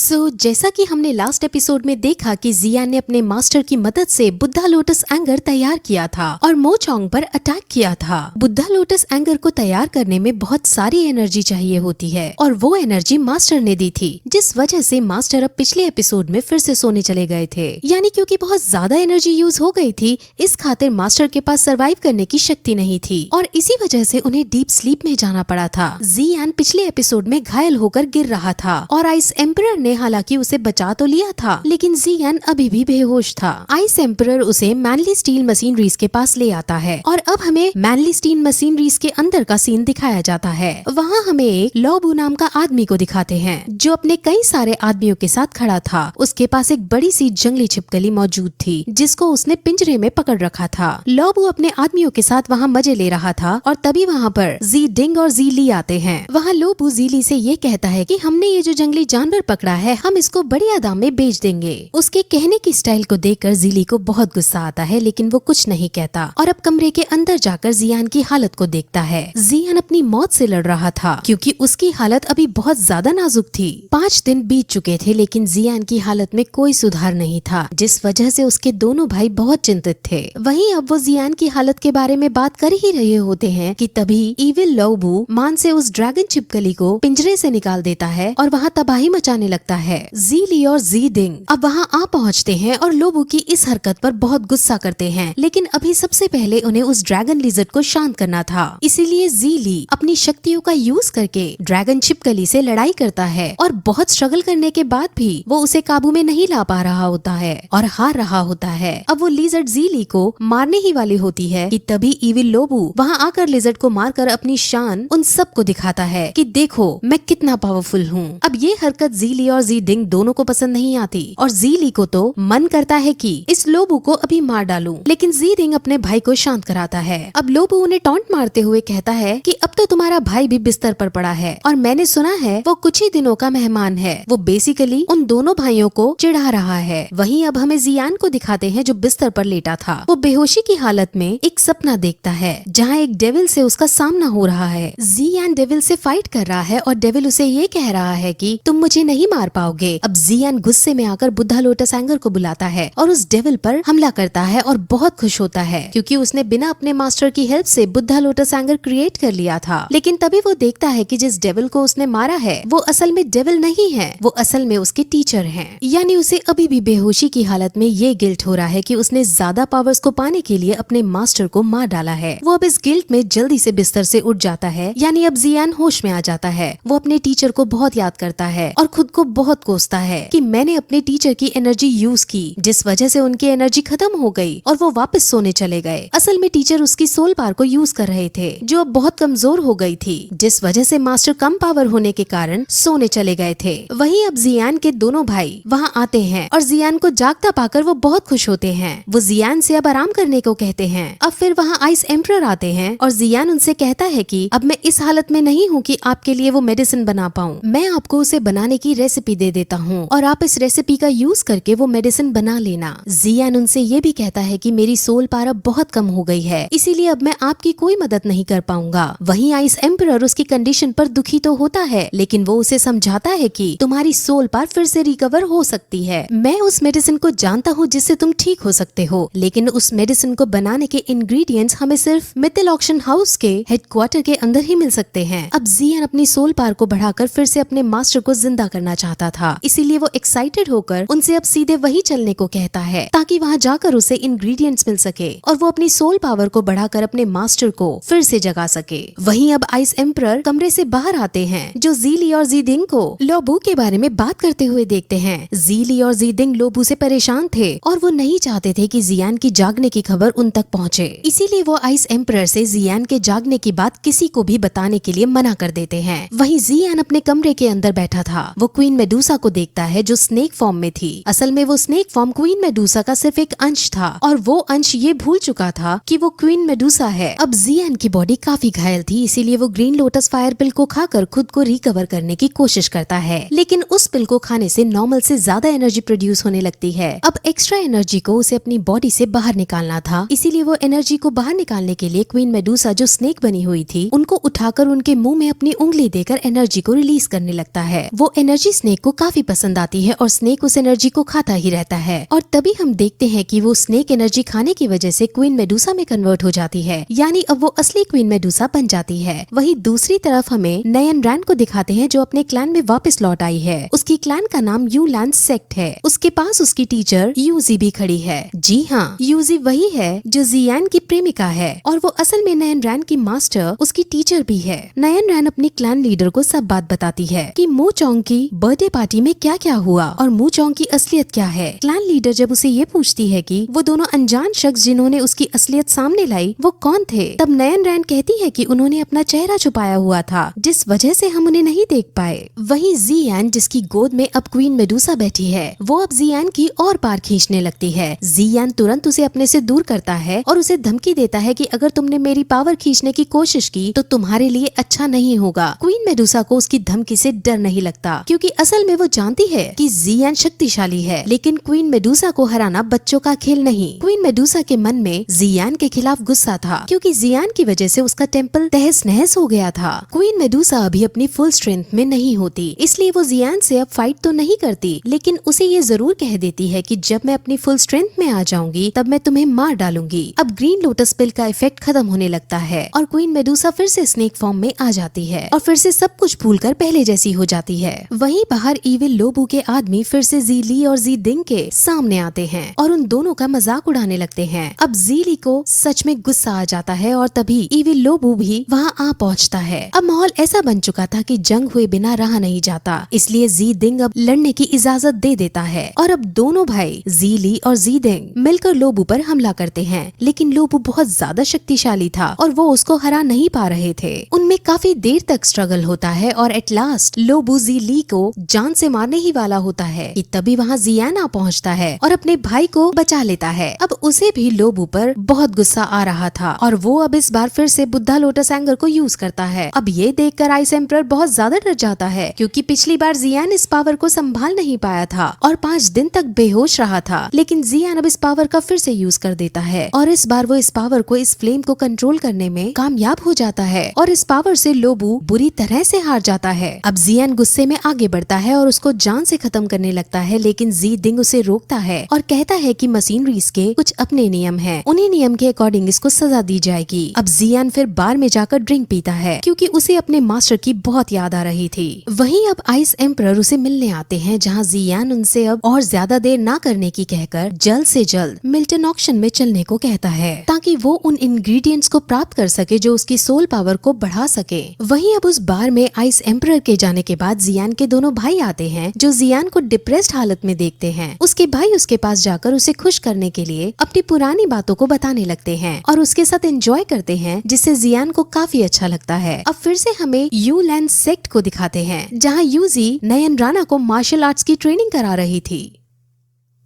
जैसा कि हमने लास्ट एपिसोड में देखा कि जियान ने अपने मास्टर की मदद से बुद्धा लोटस एंगर तैयार किया था और मोचोंग पर अटैक किया था। बुद्धा लोटस एंगर को तैयार करने में बहुत सारी एनर्जी चाहिए होती है और वो एनर्जी मास्टर ने दी थी, जिस वजह से मास्टर अब पिछले एपिसोड में फिर से सोने चले गए थे। यानी क्योंकि बहुत ज्यादा एनर्जी यूज हो गई थी, इस खातिर मास्टर के पास सर्वाइव करने की शक्ति नहीं थी और इसी वजह से उन्हें डीप स्लीप में जाना पड़ा था। जियान पिछले एपिसोड में घायल होकर गिर रहा था और आइस एम्परर ने हालांकि उसे बचा तो लिया था, लेकिन जियान अभी भी बेहोश था। आइस एम्परर उसे मैनली स्टील मशीनरीज के पास ले आता है और अब हमें मैनली स्टील मशीनरीज के अंदर का सीन दिखाया जाता है। वहाँ हमें एक लोबू नाम का आदमी को दिखाते हैं जो अपने कई सारे आदमियों के साथ खड़ा था। उसके पास एक बड़ी सी जंगली छिपकली मौजूद थी जिसको उसने पिंजरे में पकड़ रखा था। लोबू अपने आदमियों के साथ वहाँ मजे ले रहा था और तभी वहाँ पर जी डिंग और जी ली आते हैं। वहाँ लोबू जी ली से ये कहता है कि हमने ये जो जंगली जानवर पकड़ा है, हम इसको बढ़िया दाम में बेच देंगे। उसके कहने की स्टाइल को देखकर जिली को बहुत गुस्सा आता है, लेकिन वो कुछ नहीं कहता और अब कमरे के अंदर जाकर जियान की हालत को देखता है। जियान अपनी मौत से लड़ रहा था क्योंकि उसकी हालत अभी बहुत ज्यादा नाजुक थी। 5 दिन बीत चुके थे लेकिन जियान की हालत में कोई सुधार नहीं था, जिस वजह से उसके दोनों भाई बहुत चिंतित थे। वहीं अब वो जियान की हालत के बारे में बात कर ही रहे होते हैं कि तभी इविल लोबू मान से उस ड्रैगन छिपकली को पिंजरे से निकाल देता है और वहाँ तबाही मचाने लगता है। जी ली और जी डिंग अब वहाँ आ पहुँचते हैं और लोबू की इस हरकत पर बहुत गुस्सा करते हैं, लेकिन अभी सबसे पहले उन्हें उस ड्रैगन लिजर्ड को शांत करना था। इसीलिए जी ली अपनी शक्तियों का यूज करके ड्रैगन छिपकली से लड़ाई करता है और बहुत स्ट्रगल करने के बाद भी वो उसे काबू में नहीं ला पा रहा होता है और हार रहा होता है। अब वो लिजर्ड जी ली को मारने ही वाली होती है कि तभी इविल लोबू वहाँ आकर लिजर्ड को मारकर अपनी शान उन सबको दिखाता है कि देखो मैं कितना पावरफुल हूँ। अब ये हरकत जी ली और जी डिंग दोनों को पसंद नहीं आती और जी ली को तो मन करता है कि इस लोबू को अभी मार डालूं, लेकिन जी डिंग अपने भाई को शांत कराता है। अब लोबू उन्हें टॉन्ट मारते हुए कहता है कि अब तो तुम्हारा भाई भी बिस्तर पर पड़ा है और मैंने सुना है वो कुछ ही दिनों का मेहमान है। वो बेसिकली उन दोनों भाइयों को चिढ़ा रहा है। वहीं अब हमें जियान को दिखाते हैं जो बिस्तर पर लेटा था। वो बेहोशी की हालत में एक सपना देखता है जहाँ एक डेविल से उसका सामना हो रहा है। जियान डेविल से फाइट कर रहा है और डेविल उसे ये कह रहा है कि तुम मुझे नहीं मार पाओगे। अब जियान गुस्से में आकर बुद्धा लोटस एंगर को बुलाता है और उस डेविल पर हमला करता है और बहुत खुश होता है क्योंकि उसने बिना अपने मास्टर की हेल्प से बुद्धा लोटस एंगर क्रिएट कर लिया था। लेकिन तभी वो देखता है कि जिस डेविल को उसने मारा है वो असल में डेविल नहीं है, वो असल में उसके टीचर हैं। यानी उसे अभी भी बेहोशी की हालत में ये गिल्ट हो रहा है कि उसने ज्यादा पावर्स को पाने के लिए अपने मास्टर को मार डाला है। वो अब इस गिल्ट में जल्दी से बिस्तर से उठ जाता है, यानी अब जियान होश में आ जाता है। वो अपने टीचर को बहुत याद करता है और खुद को बहुत कोसता है कि मैंने अपने टीचर की एनर्जी यूज की जिस वजह से उनकी एनर्जी खत्म हो गई और वो वापस सोने चले गए। असल में टीचर उसकी सोल पावर को यूज कर रहे थे जो अब बहुत कमजोर हो गई थी, जिस वजह से मास्टर कम पावर होने के कारण सोने चले गए थे। वहीं अब जियान के दोनों भाई वहाँ आते हैं और जियान को जागता पाकर वो बहुत खुश होते हैं। वो जियान से अब आराम करने को कहते हैं। अब फिर वहाँ आइस एम्परर आते हैं और जियान उनसे कहता है कि अब मैं इस हालत में नहीं हूँ कि आपके लिए वो मेडिसिन बना पाऊँ। मैं आपको उसे बनाने की रेसिपी दे देता हूँ और आप इस रेसिपी का यूज करके वो मेडिसिन बना लेना। जियान उनसे ये भी कहता है कि मेरी सोल पावर बहुत कम हो गई है, इसीलिए अब मैं आपकी कोई मदद नहीं कर पाऊंगा। वहीं आइस एम्परर उसकी कंडीशन पर दुखी तो होता है, लेकिन वो उसे समझाता है कि तुम्हारी सोल पावर फिर से रिकवर हो सकती है। मैं उस मेडिसिन को जानता हूँ जिससे तुम ठीक हो सकते हो, लेकिन उस मेडिसिन को बनाने के इंग्रेडिएंट्स हमें सिर्फ मित्तल ऑक्शन हाउस के हेडक्वार्टर के अंदर ही मिल सकते हैं। अब जियान अपनी सोल पावर को बढ़ाकर फिर से अपने मास्टर को जिंदा करना चाहता था, इसीलिए वो एक्साइटेड होकर उनसे अब सीधे वही चलने को कहता है ताकि वहाँ जाकर उसे इंग्रेडिएंट्स मिल सके और वो अपनी सोल पावर को बढ़ाकर अपने मास्टर को फिर से जगा सके। वहीं अब आइस एम्परर कमरे से बाहर आते हैं जो जी ली और जी डिंग को लोबू के बारे में बात करते हुए देखते हैं। जी ली और जी डिंग लोबू से परेशान थे और वो नहीं चाहते थे कि जियान की जागने की खबर उन तक पहुँचे, इसीलिए वो आइस एम्परर से जियान के जागने की बात किसी को भी बताने के लिए मना कर देते हैं। वहीं जियान अपने कमरे के अंदर बैठा था। वो क्वीन मेडूसा को देखता है जो स्नेक फॉर्म में थी। असल में वो स्नेक फॉर्म क्वीन मेडूसा का सिर्फ एक अंश था और वो अंश ये भूल चुका था कि वो क्वीन मेडूसा है। अब जियान की बॉडी काफी घायल थी, इसीलिए वो ग्रीन लोटस फायर पिल को खाकर खुद को रिकवर करने की कोशिश करता है, लेकिन उस पिल को खाने से नॉर्मल से ज्यादा एनर्जी प्रोड्यूस होने लगती है। अब एक्स्ट्रा एनर्जी को उसे अपनी बॉडी से बाहर निकालना था, इसीलिए वो एनर्जी को बाहर निकालने के लिए क्वीन मेडूसा जो स्नेक बनी हुई थी उनको उठाकर उनके मुंह में अपनी उंगली देकर एनर्जी को रिलीज करने लगता है। वो एनर्जी स्नेक स्नेक को काफी पसंद आती है और स्नेक उस एनर्जी को खाता ही रहता है। और तभी हम देखते हैं कि वो स्नेक एनर्जी खाने की वजह से क्वीन मेडुसा में कन्वर्ट हो जाती है, यानी अब वो असली क्वीन मेडुसा बन जाती है। वहीं दूसरी तरफ हमें नयन रैन को दिखाते हैं जो अपने क्लैन में वापस लौट आई है। उसकी क्लैन का नाम यू लैंड सेक्ट है। उसके पास उसकी टीचर यूजी भी खड़ी है। जी हाँ, यूजी वही है जो जियान की प्रेमिका है और वो असल में नयन रैन की मास्टर उसकी टीचर भी है। नयन रैन अपनी क्लैन लीडर को सब बात बताती है कि मू चोंग की बर्थडे पार्टी में क्या क्या हुआ और मू चोंग की असलियत क्या है। क्लैन लीडर जब उसे ये पूछती है कि वो दोनों अनजान शख्स जिन्होंने उसकी असलियत सामने लाई वो कौन थे, तब नयन रैन कहती है कि उन्होंने अपना चेहरा छुपाया हुआ था जिस वजह से हम उन्हें नहीं देख पाए। वहीं जियान जिसकी गोद में अब क्वीन मेडुसा बैठी है वो अब जियान की और पार खींचने लगती है। जियान तुरंत उसे अपने से दूर करता है और उसे धमकी देता है कि अगर तुमने मेरी पावर खींचने की कोशिश की तो तुम्हारे लिए अच्छा नहीं होगा। क्वीन मेडुसा को उसकी धमकी से डर नहीं लगता क्योंकि असल में वो जानती है कि जियान शक्तिशाली है, लेकिन क्वीन मेडुसा को हराना बच्चों का खेल नहीं। क्वीन मेडुसा के मन में जियान के खिलाफ गुस्सा था क्योंकि जियान की वजह से उसका टेम्पल तहस नहस हो गया था। क्वीन मेडुसा अभी अपनी फुल स्ट्रेंथ में नहीं होती, इसलिए वो जियान से अब फाइट तो नहीं करती, लेकिन उसे ये जरूर कह देती है कि जब मैं अपनी फुल स्ट्रेंथ में आ जाऊंगी तब मैं तुम्हें मार डालूंगी। अब ग्रीन लोटस पिल का इफेक्ट खत्म होने लगता है और क्वीन मेडुसा फिर से स्नेक फॉर्म में आ जाती है और फिर से सब कुछ भूलकर पहले जैसी हो जाती है। वहीं बाहर इविल लोबू के आदमी फिर से जी ली और जी दिंग के सामने आते हैं और उन दोनों का मजाक उड़ाने लगते हैं। अब जी ली को सच में गुस्सा आ जाता है और तभी इविल लोबू भी वहाँ आ पहुँचता है। अब माहौल ऐसा बन चुका था कि जंग हुए बिना रहा नहीं जाता, इसलिए जी दिंग अब लड़ने की इजाजत दे देता है और अब दोनों भाई जी ली और जी दिंग मिलकर लोबू पर हमला करते हैं। लेकिन लोबू बहुत ज्यादा शक्तिशाली था और वो उसको हरा नहीं पा रहे थे। उनमें काफी देर तक स्ट्रगल होता है और एट लास्ट लोबू जी ली को जान से मारने ही वाला होता है कि तभी वहाँ जियान आ पहुँचता है और अपने भाई को बचा लेता है। अब उसे भी लोबू पर बहुत गुस्सा आ रहा था और वो अब इस बार फिर से बुद्धा लोटस एंगर को यूज करता है। अब ये देखकर आइस एम्परर बहुत ज्यादा डर जाता है क्योंकि पिछली बार जियान इस पावर को संभाल नहीं पाया था और 5 दिन तक बेहोश रहा था, लेकिन जियान अब इस पावर का फिर से यूज कर देता है और इस बार वो इस पावर को इस फ्लेम को कंट्रोल करने में कामयाब हो जाता है और इस पावर से लोबू बुरी तरह से हार जाता है। अब जियान गुस्से में आगे बढ़ता है और उसको जान से खत्म करने लगता है, लेकिन जी दिंग उसे रोकता है और कहता है कि मशीनरीज के कुछ अपने नियम हैं, उन्हीं नियम के अकॉर्डिंग इसको सजा दी जाएगी। अब जियान फिर बार में जाकर ड्रिंक पीता है क्योंकि उसे अपने मास्टर की बहुत याद आ रही थी। वहीं अब आइस एम्परर उसे मिलने आते हैं जहां जियान उनसे अब और ज्यादा देर ना करने की कहकर जल्द से जल्द मिल्टन ऑक्शन में चलने को कहता है ताकि वो उन इंग्रेडिएंट्स को प्राप्त कर सके जो उसकी सोल पावर को बढ़ा सके। वहीं अब उस बार में आइस एम्परर के जाने के बाद जियान के दोनों भाई आते हैं जो जियान को डिप्रेस्ड हालत में देखते हैं। उसके भाई उसके पास जाकर उसे खुश करने के लिए अपनी पुरानी बातों को बताने लगते हैं और उसके साथ एंजॉय करते हैं, जिससे जियान को काफी अच्छा लगता है। अब फिर से हमें यू लैंड सेक्ट को दिखाते हैं जहाँ यूजी नयन राणा को मार्शल आर्ट्स की ट्रेनिंग करा रही थी।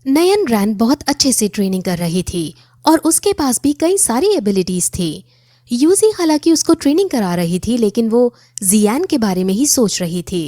नयन रैन बहुत अच्छे से ट्रेनिंग कर रही थी और उसके पास भी कई सारी एबिलिटीज थी। यूजी हालांकि उसको ट्रेनिंग करा रही थी, लेकिन वो जियान के बारे में ही सोच रही थी।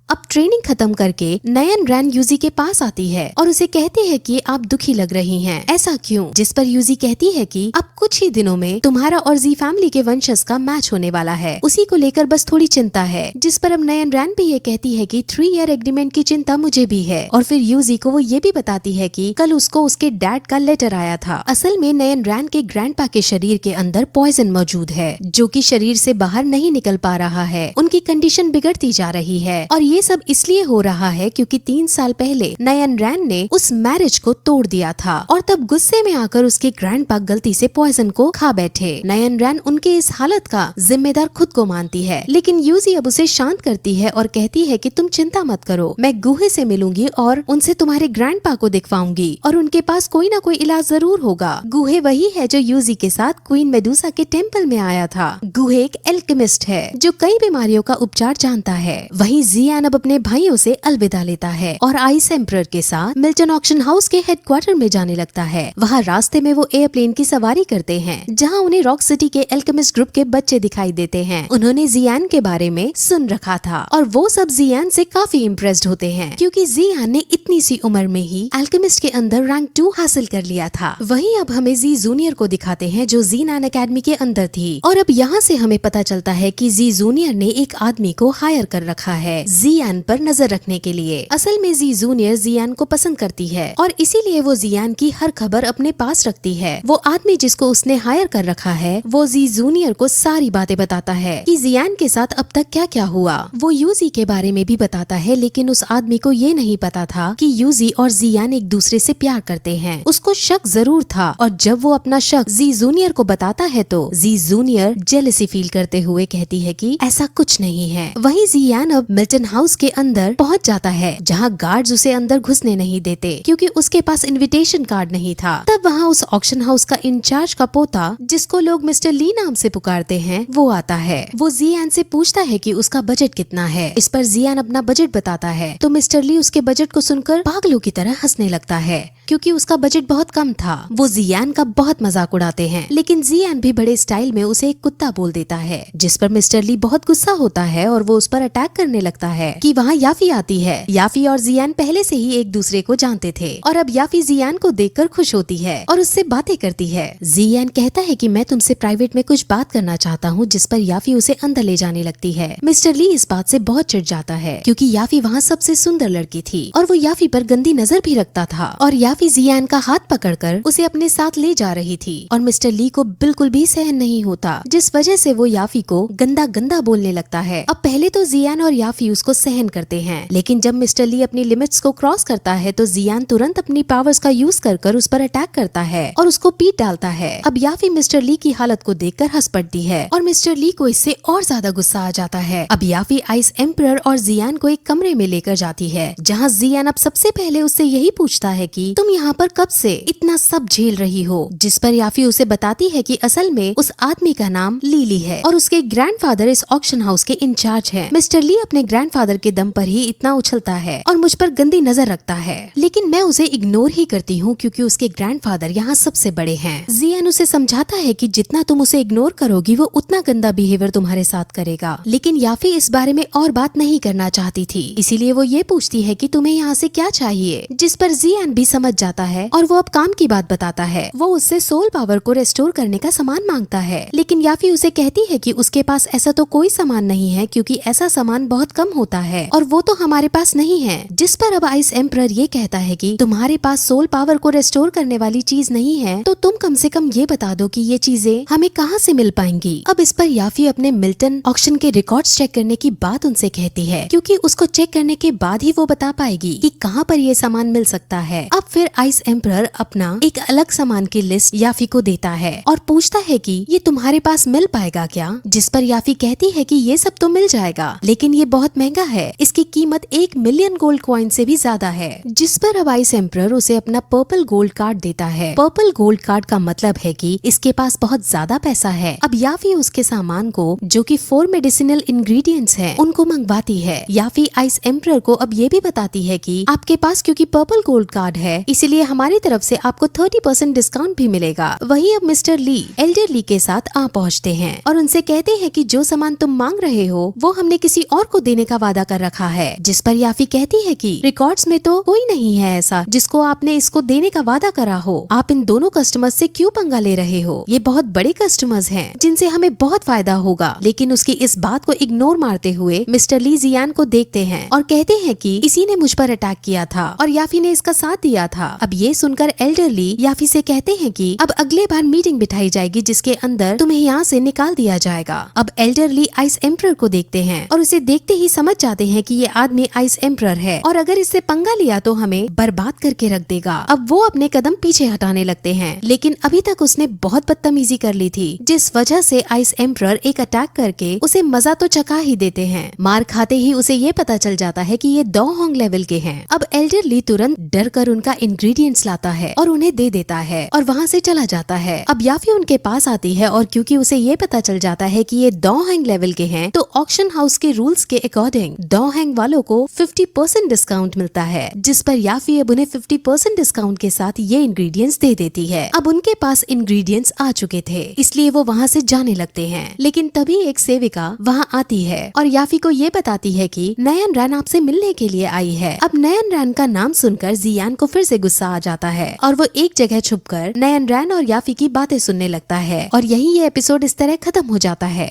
अब ट्रेनिंग खत्म करके नयन रैन यूजी के पास आती है और उसे कहती है कि आप दुखी लग रही हैं, ऐसा क्यों? जिस पर यूजी कहती है कि अब कुछ ही दिनों में तुम्हारा और जी फैमिली के वंशज का मैच होने वाला है, उसी को लेकर बस थोड़ी चिंता है। जिस पर अब नयन रैन भी ये कहती है कि 3 ईयर एग्रीमेंट की चिंता मुझे भी है। और फिर यूजी को वो ये भी बताती है कि कल उसको उसके डैड का लेटर आया था। असल में नयन रैन के ग्रैंडपा के शरीर के अंदर पॉइजन मौजूद है जो कि शरीर से बाहर नहीं निकल पा रहा है। उनकी कंडीशन बिगड़ती जा रही है और ये सब इसलिए हो रहा है क्योंकि 3 साल पहले नयन रैन ने उस मैरिज को तोड़ दिया था और तब गुस्से में आकर उसके ग्रैंडपा गलती से पॉइजन को खा बैठे। नयन रैन उनके इस हालत का जिम्मेदार खुद को मानती है, लेकिन यूजी अब उसे शांत करती है और कहती है कि तुम चिंता मत करो, मैं गुहे से मिलूंगी और उनसे तुम्हारे ग्रैंडपा को दिखवाऊंगी और उनके पास कोई ना कोई इलाज जरूर होगा। गुहे वही है जो यूजी के साथ क्वीन मेडुसा के टेम्पल में आया था। गुहे एक एल्केमिस्ट है जो कई बीमारियों का उपचार जानता है। वहीं जियान अब अपने भाइयों से अलविदा लेता है और आइस एम्परर के साथ मिल्टन ऑक्शन हाउस के हेडक्वार्टर में जाने लगता है। वहाँ रास्ते में वो एयरप्लेन की सवारी करते हैं जहाँ उन्हें रॉक सिटी के एल्केमिस्ट ग्रुप के बच्चे दिखाई देते हैं। उन्होंने जियान के बारे में सुन रखा था और वो सब जियान से काफी इम्प्रेस्ड होते हैं क्योंकि जियान ने इतनी सी उम्र में ही एल्केमिस्ट के अंदर रैंक 2 हासिल कर लिया था। वहीं अब हमें जी जूनियर को दिखाते हैं जो जी नैन अकेडमी के अंदर थी और अब यहाँ से हमें पता चलता है कि जी जूनियर ने एक आदमी को हायर कर रखा है। जी जियान पर नजर रखने के लिए। असल में जी जूनियर जियान को पसंद करती है और इसीलिए वो जियान की हर खबर अपने पास रखती है। वो आदमी जिसको उसने हायर कर रखा है वो जी जूनियर को सारी बातें बताता है कि जियान के साथ अब तक क्या क्या हुआ। वो यूजी के बारे में भी बताता है, लेकिन उस आदमी को ये नहीं पता था कि यूजी और जियान एक दूसरे से प्यार करते हैं। उसको शक जरूर था और जब वो अपना शक जी जूनियर को बताता है तो जी जूनियर जेलसी फील करते हुए कहती है कि ऐसा कुछ नहीं है। वहीं जियान अब मिल्टन हाउस के अंदर पहुंच जाता है जहां गार्ड्स उसे अंदर घुसने नहीं देते क्योंकि उसके पास इनविटेशन कार्ड नहीं था। तब वहां उस ऑक्शन हाउस का इंचार्ज का पोता, जिसको लोग मिस्टर ली नाम से पुकारते हैं, वो आता है। वो जियान से पूछता है कि उसका बजट कितना है। इस पर जियान अपना बजट बताता है तो मिस्टर ली उसके बजट को सुनकर पागलों की तरह हंसने लगता है क्योंकि उसका बजट बहुत कम था। वो जियान का बहुत मजाक उड़ाते हैं, लेकिन जियान भी बड़े स्टाइल में उसे एक कुत्ता बोल देता है, जिस पर मिस्टर ली बहुत गुस्सा होता है और वो उस पर अटैक करने लगता है कि वहाँ याफी आती है। याफी और जियान पहले से ही एक दूसरे को जानते थे और अब याफी जियान को देखकर खुश होती है और उससे बातें करती है। जियान कहता है कि मैं तुमसे प्राइवेट में कुछ बात करना चाहता हूँ, जिस पर याफी उसे अंदर ले जाने लगती है। मिस्टर ली इस बात से बहुत चिढ़ जाता है क्योंकि याफी वहाँ सबसे सुंदर लड़की थी और वो याफी पर गंदी नजर भी रखता था और याफी जियान का हाथ पकड़कर उसे अपने साथ ले जा रही थी और मिस्टर ली को बिल्कुल भी सहन नहीं होता, जिस वजह से वो याफी को गंदा गंदा बोलने लगता है। अब पहले तो जियान और याफी उसको सहन करते हैं, लेकिन जब मिस्टर ली अपनी लिमिट्स को क्रॉस करता है तो जियान तुरंत अपनी पावर्स का यूज कर उस पर अटैक करता है और उसको पीट डालता है। अब याफी मिस्टर ली की हालत को देखकर हंस पड़ती है और मिस्टर ली को इससे और ज्यादा गुस्सा आ जाता है। अब याफी आइस एम्परर और जियान को एक कमरे में लेकर जाती है जहाँ जियान अब सबसे पहले उससे यही पूछता है कि तुम यहाँ पर कब से इतना सब झेल रही हो, जिस पर याफी उसे बताती है कि असल में उस आदमी का नाम लीली है और उसके ग्रैंडफादर इस ऑक्शन हाउस के इंचार्ज हैं। मिस्टर ली अपने ग्रैंडफादर के दम पर ही इतना उछलता है और मुझ पर गंदी नजर रखता है, लेकिन मैं उसे इग्नोर ही करती हूँ क्योंकि उसके ग्रैंडफादर यहाँ सबसे बड़े हैं। जियान उसे समझाता है कि जितना तुम उसे इग्नोर करोगी वो उतना गंदा बिहेवियर तुम्हारे साथ करेगा, लेकिन याफी इस बारे में और बात नहीं करना चाहती थी, इसीलिए वो ये पूछती है कि तुम्हें यहाँ से क्या चाहिए, जिस पर जियान भी समझ जाता है और वो अब काम की बात बताता है। वो उससे सोल पावर को रेस्टोर करने का सामान मांगता है, लेकिन याफी उसे कहती है कि उसके पास ऐसा तो कोई सामान नहीं है क्योंकि ऐसा सामान बहुत कम होता है और वो तो हमारे पास नहीं है। जिस पर अब आइस एम्परर ये कहता है कि तुम्हारे पास सोल पावर को रेस्टोर करने वाली चीज नहीं है तो तुम कम से कम ये बता दो कि ये चीजें हमें कहाँ से मिल पाएंगी। अब इस पर याफी अपने मिल्टन ऑक्शन के रिकॉर्ड्स चेक करने की बात उनसे कहती है क्योंकि उसको चेक करने के बाद ही वो बता पाएगी कि कहाँ पर ये सामान मिल सकता है। अब फिर आइस एम्परर अपना एक अलग सामान की लिस्ट याफी को देता है और पूछता है कि ये तुम्हारे पास मिल पाएगा क्या, जिस पर याफी कहती है कि ये सब तो मिल जाएगा लेकिन ये बहुत महंगा है, इसकी कीमत 1 मिलियन गोल्ड कॉइन से भी ज्यादा है। जिस पर अब आइस एम्परर उसे अपना पर्पल गोल्ड कार्ड देता है। पर्पल गोल्ड कार्ड का मतलब है कि इसके पास बहुत ज्यादा पैसा है। अब याफी उसके सामान को जो कि 4 मेडिसिनल इंग्रेडिएंट्स हैं उनको मंगवाती है। याफी आइस एम्परर को अब ये भी बताती है कि आपके पास क्योंकि पर्पल गोल्ड कार्ड है इसीलिए हमारी तरफ से आपको 30% डिस्काउंट भी मिलेगा। वहीं अब मिस्टर ली एल्डर ली के साथ आ पहुँचते हैं और उनसे कहते हैं कि जो सामान तुम मांग रहे हो वो हमने किसी और को देने का वादा कर रखा है, जिस पर याफी कहती है कि रिकॉर्ड्स में तो कोई नहीं है ऐसा जिसको आपने इसको देने का वादा करा हो। आप इन दोनों कस्टमर्स से क्यों पंगा ले रहे हो, ये बहुत बड़े कस्टमर्स हैं जिनसे हमें बहुत फायदा होगा। लेकिन उसकी इस बात को इग्नोर मारते हुए मिस्टर ली जियान को देखते हैं और कहते हैं कि इसी ने मुझ पर अटैक किया था और याफी ने इसका साथ दिया था। अब ये सुनकर एल्डर ली याफी से कहते हैं कि अब अगले बार मीटिंग बिठाई जाएगी जिसके अंदर तुम्हें यहाँ से निकाल दिया जाएगा। अब एल्डर ली आइस एम्परर को देखते हैं और उसे देखते ही समझ जाते हैं कि ये आदमी आइस एम्परर है और अगर इससे पंगा लिया तो हमें बर्बाद करके रख देगा। अब वो अपने कदम पीछे हटाने लगते हैं, लेकिन अभी तक उसने बहुत बदतमीजी कर ली थी जिस वजह से आइस एम्परर एक अटैक करके उसे मजा तो चखा ही देते हैं। मार खाते ही उसे ये पता चल जाता है कि ये दो होंग लेवल के हैं। अब एल्डर ली तुरंत डर कर उनका इंग्रेडिएंट्स लाता है और उन्हें दे देता है और वहाँ से चला जाता है। अब याफी उनके पास आती है और क्योंकि उसे ये पता चल जाता है कि ये दो हैंग लेवल के हैं तो ऑक्शन हाउस के रूल्स के अकॉर्डिंग दो हैंग वालों को 50% डिस्काउंट मिलता है, जिस पर याफी अब उन्हें 50% डिस्काउंट के साथ ये इंग्रेडिएंट्स दे देती है। अब उनके पास इंग्रेडिएंट्स आ चुके थे इसलिए वो वहाँ से जाने लगते हैं, लेकिन तभी एक सेविका वहाँ आती है और याफी को ये बताती है कि नयन रैन आपसे मिलने के लिए आई है। अब नयन रैन का नाम सुनकर जियान को फिर से गुस्सा आ जाता है और वो एक जगह छुपकर नयन रैन और याफी की बातें सुनने लगता है और यही ये एपिसोड इस तरह खत्म हो जाता है।